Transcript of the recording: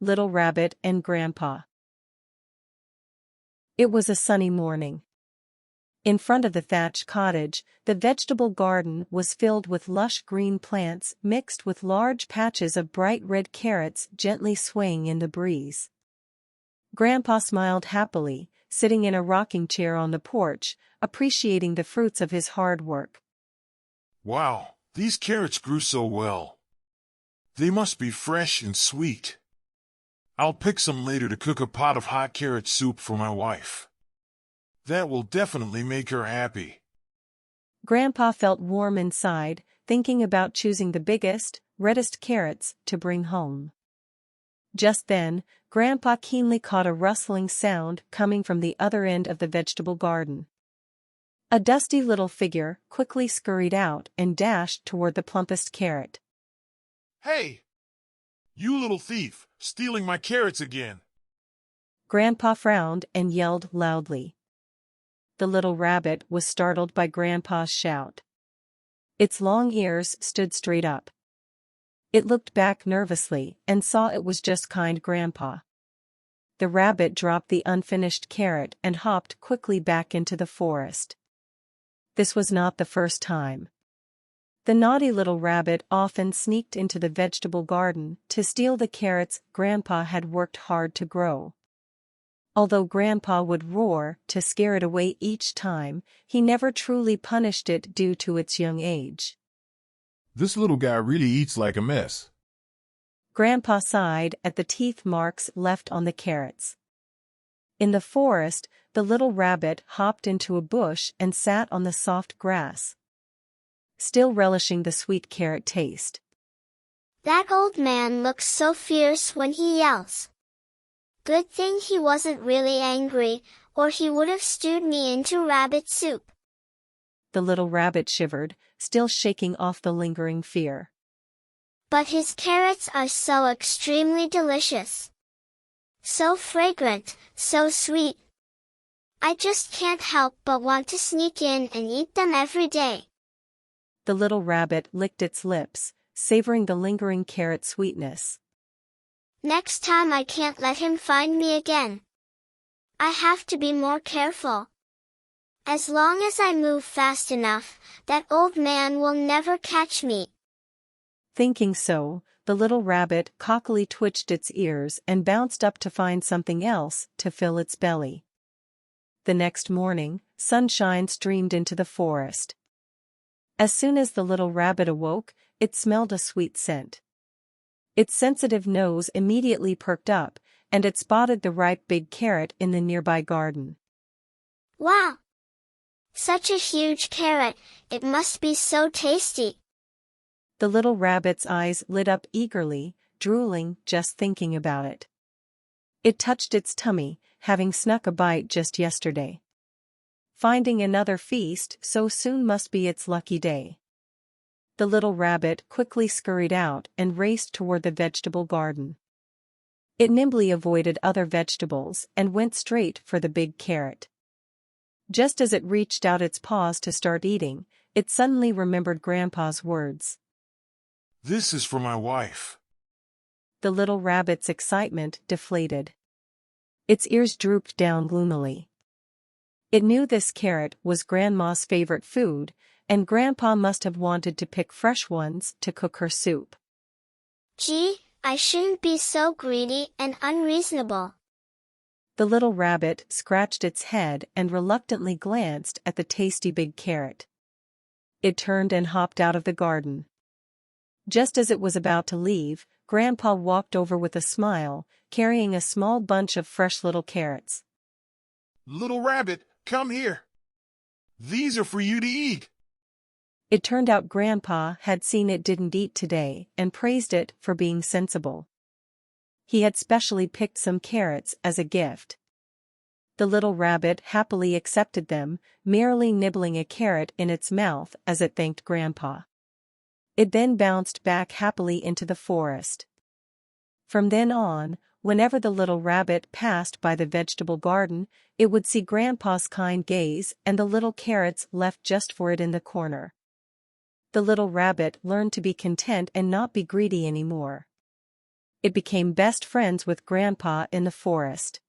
Little Rabbit and Grandpa. It was a sunny morning. In front of the thatched cottage, the vegetable garden was filled with lush green plants mixed with large patches of bright red carrots gently swaying in the breeze. Grandpa smiled happily, sitting in a rocking chair on the porch, appreciating the fruits of his hard work. Wow, these carrots grew so well. They must be fresh and sweet. I'll pick some later to cook a pot of hot carrot soup for my wife. That will definitely make her happy. Grandpa felt warm inside, thinking about choosing the biggest, reddest carrots to bring home. Just then, Grandpa keenly caught a rustling sound coming from the other end of the vegetable garden. A dusty little figure quickly scurried out and dashed toward the plumpest carrot. Hey! You little thief, stealing my carrots again! Grandpa frowned and yelled loudly. The little rabbit was startled by Grandpa's shout. Its long ears stood straight up. It looked back nervously and saw it was just kind Grandpa. The rabbit dropped the unfinished carrot and hopped quickly back into the forest. This was not the first time. The naughty little rabbit often sneaked into the vegetable garden to steal the carrots Grandpa had worked hard to grow. Although Grandpa would roar to scare it away each time, he never truly punished it due to its young age. This little guy really eats like a mess. Grandpa sighed at the teeth marks left on the carrots. In the forest, the little rabbit hopped into a bush and sat on the soft grass, still relishing the sweet carrot taste. That old man looks so fierce when he yells. Good thing he wasn't really angry, or he would have stewed me into rabbit soup. The little rabbit shivered, still shaking off the lingering fear. But his carrots are so extremely delicious. So fragrant, so sweet. I just can't help but want to sneak in and eat them every day. The little rabbit licked its lips, savoring the lingering carrot sweetness. Next time I can't let him find me again. I have to be more careful. As long as I move fast enough, that old man will never catch me. Thinking so, the little rabbit cockily twitched its ears and bounced up to find something else to fill its belly. The next morning, sunshine streamed into the forest. As soon as the little rabbit awoke, it smelled a sweet scent. Its sensitive nose immediately perked up, and it spotted the ripe big carrot in the nearby garden. Wow! Such a huge carrot, it must be so tasty. The little rabbit's eyes lit up eagerly, drooling just thinking about it. It touched its tummy, having snuck a bite just yesterday. Finding another feast so soon must be its lucky day. The little rabbit quickly scurried out and raced toward the vegetable garden. It nimbly avoided other vegetables and went straight for the big carrot. Just as it reached out its paws to start eating, it suddenly remembered Grandpa's words. This is for my wife. The little rabbit's excitement deflated. Its ears drooped down gloomily. It knew this carrot was Grandma's favorite food, and Grandpa must have wanted to pick fresh ones to cook her soup. Gee, I shouldn't be so greedy and unreasonable. The little rabbit scratched its head and reluctantly glanced at the tasty big carrot. It turned and hopped out of the garden. Just as it was about to leave, Grandpa walked over with a smile, carrying a small bunch of fresh little carrots. Little rabbit, come here. These are for you to eat. It turned out Grandpa had seen it didn't eat today and praised it for being sensible. He had specially picked some carrots as a gift. The little rabbit happily accepted them, merely nibbling a carrot in its mouth as it thanked Grandpa. It then bounced back happily into the forest. From then on, whenever the little rabbit passed by the vegetable garden, it would see Grandpa's kind gaze and the little carrots left just for it in the corner. the little rabbit learned to be content and not be greedy anymore. It became best friends with Grandpa in the forest.